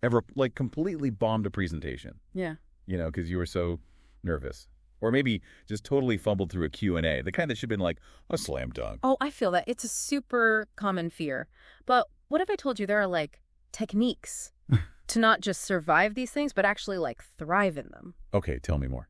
ever, like, completely bombed a presentation? Yeah. You know, because you were so nervous. Or maybe just totally fumbled through a Q&A, the kind that should have been like a slam dunk. Oh, I feel that. It's a super common fear. But what if I told you there are, like, techniques to not just survive these things, but actually, like, thrive in them? Okay, tell me more.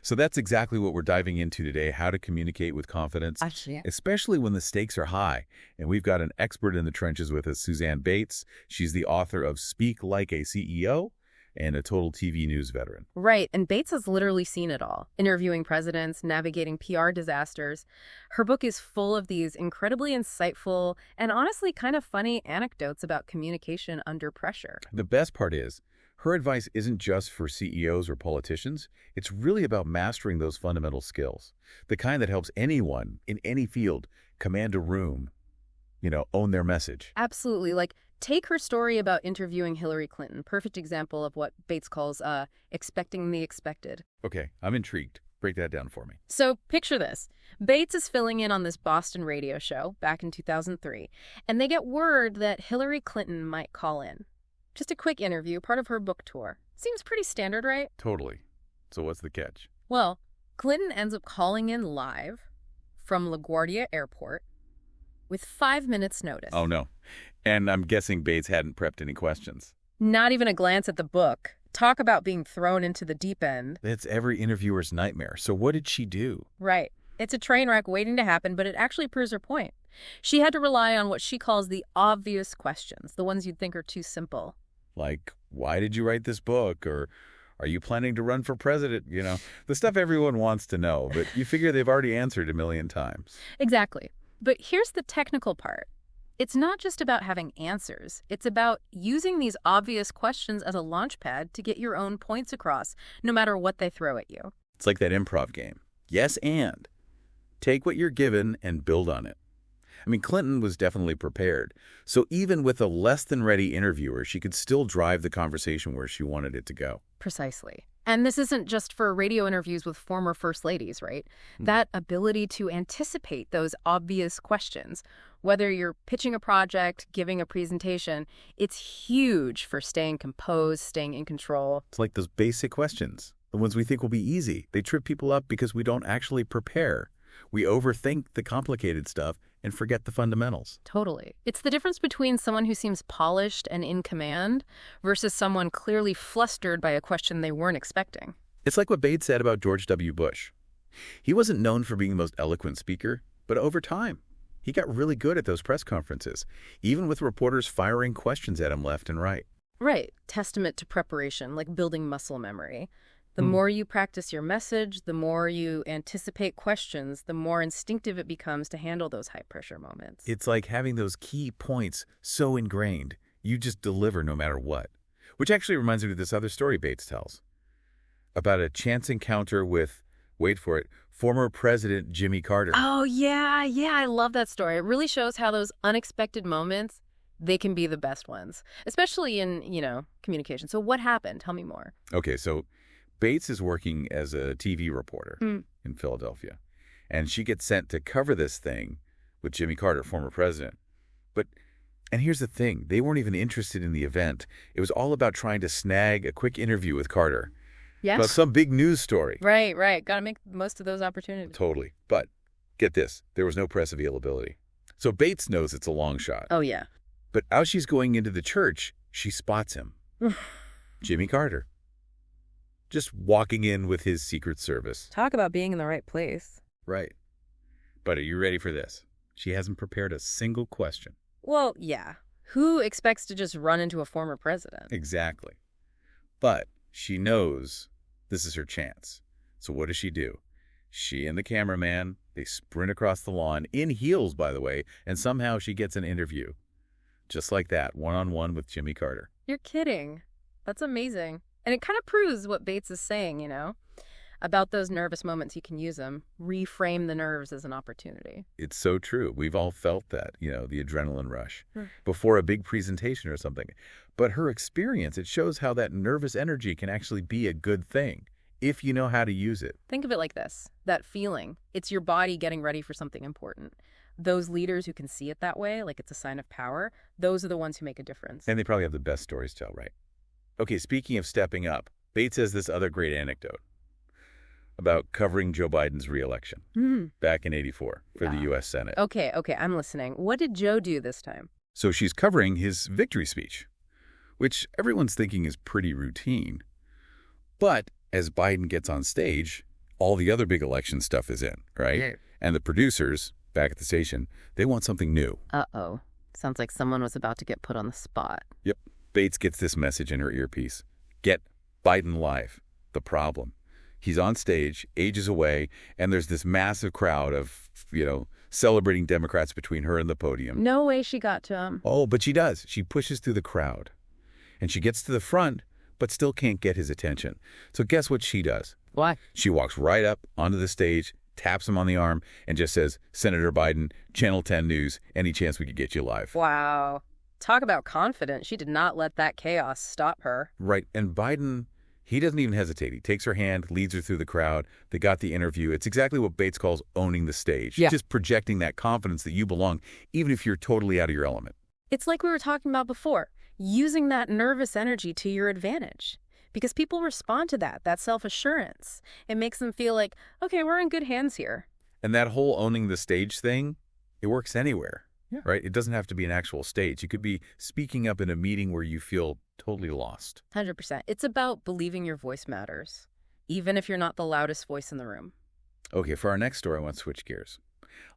So that's exactly what we're diving into today, how to communicate with confidence, Actually, yeah. especially when the stakes are high. And we've got an expert in the trenches with us, Suzanne Bates. She's the author of Speak Like a CEO and a total TV news veteran. Right, and Bates has literally seen it all. Interviewing presidents, navigating PR disasters. Her book is full of these incredibly insightful and honestly kind of funny anecdotes about communication under pressure. The best part is, her advice isn't just for CEOs or politicians. It's really about mastering those fundamental skills, the kind that helps anyone in any field command a room, own their message. Absolutely. Like, take her story about interviewing Hillary Clinton. Perfect example of what Bates calls expecting the expected. Okay, I'm intrigued. Break that down for me. So picture this. Bates is filling in on this Boston radio show back in 2003, and they get word that Hillary Clinton might call in. Just a quick interview, part of her book tour. Seems pretty standard, right? Totally. So what's the catch? Well, Clinton ends up calling in live from LaGuardia Airport with 5 minutes notice. Oh, no. And I'm guessing Bates hadn't prepped any questions. Not even a glance at the book. Talk about being thrown into the deep end. That's every interviewer's nightmare. So what did she do? Right. It's a train wreck waiting to happen, but it actually proves her point. She had to rely on what she calls the obvious questions, the ones you'd think are too simple. Like, why did you write this book? Or are you planning to run for president? The stuff everyone wants to know, but you figure they've already answered a million times. Exactly. But here's the technical part. It's not just about having answers. It's about using these obvious questions as a launchpad to get your own points across, no matter what they throw at you. It's like that improv game. Yes, and. Take what you're given and build on it. I mean, Clinton was definitely prepared. So even with a less-than-ready interviewer, she could still drive the conversation where she wanted it to go. Precisely. And this isn't just for radio interviews with former first ladies, right? That ability to anticipate those obvious questions, whether you're pitching a project, giving a presentation, it's huge for staying composed, staying in control. It's like those basic questions, the ones we think will be easy. They trip people up because we don't actually prepare. We overthink the complicated stuff and forget the fundamentals. Totally. It's the difference between someone who seems polished and in command versus someone clearly flustered by a question they weren't expecting. It's like what Bates said about George W. Bush. He wasn't known for being the most eloquent speaker, but over time, he got really good at those press conferences, even with reporters firing questions at him left and right. Right. Testament to preparation, like building muscle memory. The more you practice your message, the more you anticipate questions, the more instinctive it becomes to handle those high-pressure moments. It's like having those key points so ingrained, you just deliver no matter what. Which actually reminds me of this other story Bates tells about a chance encounter with, wait for it, former President Jimmy Carter. Oh, yeah, I love that story. It really shows how those unexpected moments, they can be the best ones, especially in, communication. So what happened? Tell me more. Okay, so Bates is working as a TV reporter in Philadelphia, and she gets sent to cover this thing with Jimmy Carter, former president. And here's the thing, they weren't even interested in the event. It was all about trying to snag a quick interview with Carter. Yes. About some big news story. Right. Got to make the most of those opportunities. Totally. But get this, there was no press availability. So Bates knows it's a long shot. Oh, yeah. But as she's going into the church, she spots him. Jimmy Carter. Just walking in with his Secret Service. Talk about being in the right place. Right. But are you ready for this? She hasn't prepared a single question. Well, yeah. Who expects to just run into a former president? Exactly. But she knows this is her chance. So what does she do? She and the cameraman, they sprint across the lawn, in heels, by the way, and somehow she gets an interview. Just like that, one-on-one with Jimmy Carter. You're kidding. That's amazing. And it kind of proves what Bates is saying, about those nervous moments. You can use them, reframe the nerves as an opportunity. It's so true. We've all felt that, the adrenaline rush before a big presentation or something. But her experience, it shows how that nervous energy can actually be a good thing if you know how to use it. Think of it like this, that feeling. It's your body getting ready for something important. Those leaders who can see it that way, like it's a sign of power, those are the ones who make a difference. And they probably have the best stories to tell, right? Okay, speaking of stepping up, Bates has this other great anecdote about covering Joe Biden's re-election back in '84 for the U.S. Senate. Okay, I'm listening. What did Joe do this time? So she's covering his victory speech, which everyone's thinking is pretty routine. But as Biden gets on stage, all the other big election stuff is in, right? Yeah. And the producers back at the station, they want something new. Uh-oh. Sounds like someone was about to get put on the spot. Yep. Bates gets this message in her earpiece. Get Biden live. The problem. He's on stage, ages away, and there's this massive crowd of, celebrating Democrats between her and the podium. No way she got to him. Oh, but she does. She pushes through the crowd. And she gets to the front, but still can't get his attention. So guess what she does? Why? She walks right up onto the stage, taps him on the arm, and just says, Senator Biden, Channel 10 News, any chance we could get you live? Wow. Talk about confident. She did not let that chaos stop her. Right. And Biden, he doesn't even hesitate. He takes her hand, leads her through the crowd. They got the interview. It's exactly what Bates calls owning the stage. Yeah. Just projecting that confidence that you belong, even if you're totally out of your element. It's like we were talking about before, using that nervous energy to your advantage. Because people respond to that self-assurance. It makes them feel like, okay, we're in good hands here. And that whole owning the stage thing, it works anywhere, right? It doesn't have to be an actual stage. You could be speaking up in a meeting where you feel totally lost. 100%. It's about believing your voice matters, even if you're not the loudest voice in the room. Okay, for our next story, I want to switch gears.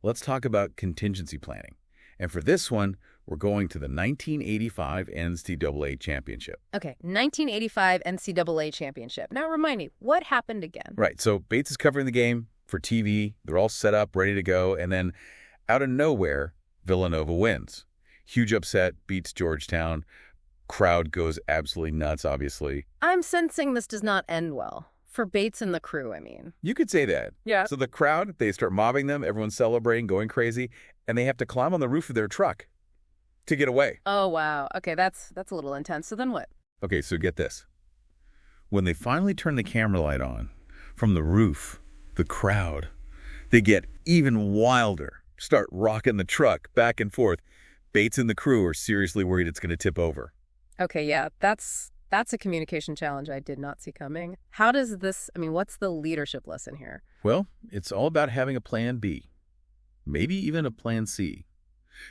Let's talk about contingency planning. And for this one, we're going to the 1985 NCAA Championship. Okay, 1985 NCAA Championship. Now remind me, what happened again? Right, so Bates is covering the game for TV. They're all set up, ready to go. And then out of nowhere, Villanova wins. Huge upset, beats Georgetown. Crowd goes absolutely nuts, obviously. I'm sensing this does not end well. For Bates and the crew, I mean. You could say that. Yeah. So the crowd, they start mobbing them. Everyone's celebrating, going crazy. And they have to climb on the roof of their truck to get away. Oh, wow. Okay, that's a little intense. So then what? Okay, so get this. When they finally turn the camera light on, from the roof, the crowd, they get even wilder, start rocking the truck back and forth. Bates and the crew are seriously worried it's going to tip over. Okay, yeah, that's a communication challenge I did not see coming. How does this, what's the leadership lesson here? Well, it's all about having a plan B, maybe even a plan C.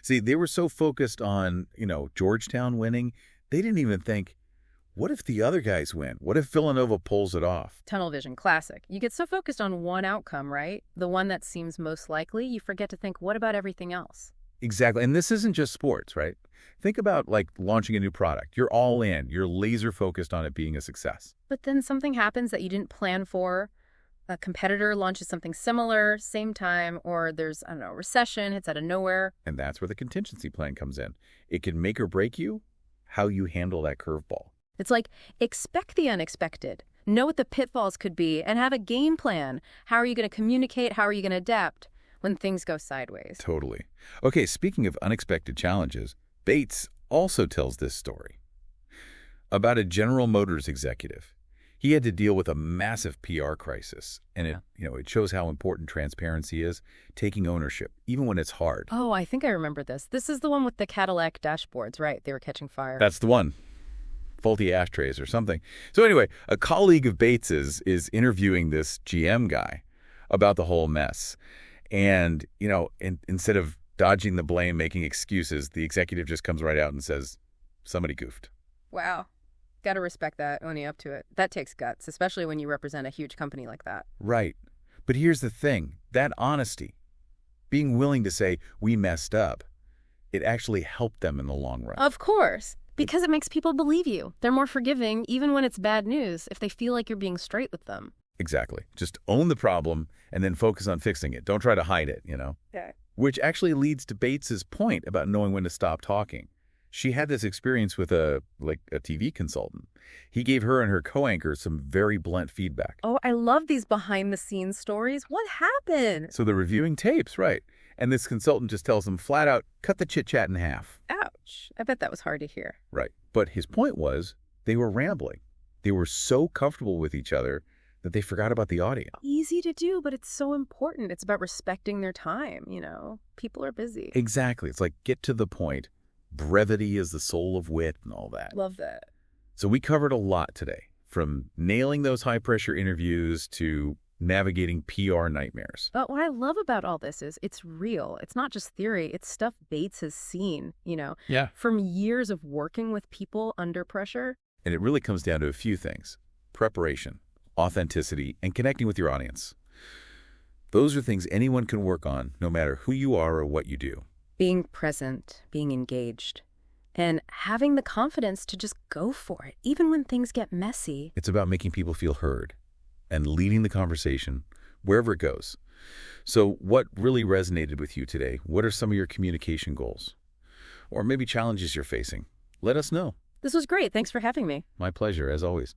See, they were so focused on, Georgetown winning, they didn't even think, what if the other guys win? What if Villanova pulls it off? Tunnel vision, classic. You get so focused on one outcome, right? The one that seems most likely, you forget to think, what about everything else? Exactly. And this isn't just sports, right? Think about like launching a new product. You're all in. You're laser focused on it being a success. But then something happens that you didn't plan for. A competitor launches something similar, same time, or there's, a recession, hits out of nowhere. And that's where the contingency plan comes in. It can make or break you, how you handle that curveball. It's like, expect the unexpected. Know what the pitfalls could be and have a game plan. How are you going to communicate? How are you going to adapt when things go sideways? Totally. Okay, speaking of unexpected challenges, Bates also tells this story about a General Motors executive. He had to deal with a massive PR crisis, and it shows how important transparency is, taking ownership, even when it's hard. Oh, I think I remember this. This is the one with the Cadillac dashboards, right? They were catching fire. That's the one. Faulty ashtrays or something. So anyway, a colleague of Bates's is interviewing this GM guy about the whole mess. And, instead of dodging the blame, making excuses, the executive just comes right out and says, somebody goofed. Wow. Got to respect that, owning up to it. That takes guts, especially when you represent a huge company like that. Right. But here's the thing. That honesty, being willing to say, we messed up, it actually helped them in the long run. Of course. Because it makes people believe you. They're more forgiving, even when it's bad news, if they feel like you're being straight with them. Exactly. Just own the problem and then focus on fixing it. Don't try to hide it, Yeah. Which actually leads to Bates's point about knowing when to stop talking. She had this experience with a TV consultant. He gave her and her co-anchor some very blunt feedback. Oh, I love these behind-the-scenes stories. What happened? So they're reviewing tapes, right? And this consultant just tells them flat out, cut the chit-chat in half. Ouch. I bet that was hard to hear. Right. But his point was they were rambling. They were so comfortable with each other that they forgot about the audio. Easy to do, but it's so important. It's about respecting their time, People are busy. Exactly. It's like, get to the point. Brevity is the soul of wit and all that. Love that. So we covered a lot today, from nailing those high-pressure interviews to navigating PR nightmares. But what I love about all this is it's real. It's not just theory. It's stuff Bates has seen, Yeah. from years of working with people under pressure. And it really comes down to a few things: preparation, authenticity, and connecting with your audience. Those are things anyone can work on, no matter who you are or what you do. Being present, being engaged, and having the confidence to just go for it, even when things get messy. It's about making people feel heard and leading the conversation wherever it goes. So what really resonated with you today? What are some of your communication goals? Or maybe challenges you're facing? Let us know. This was great. Thanks for having me. My pleasure, as always.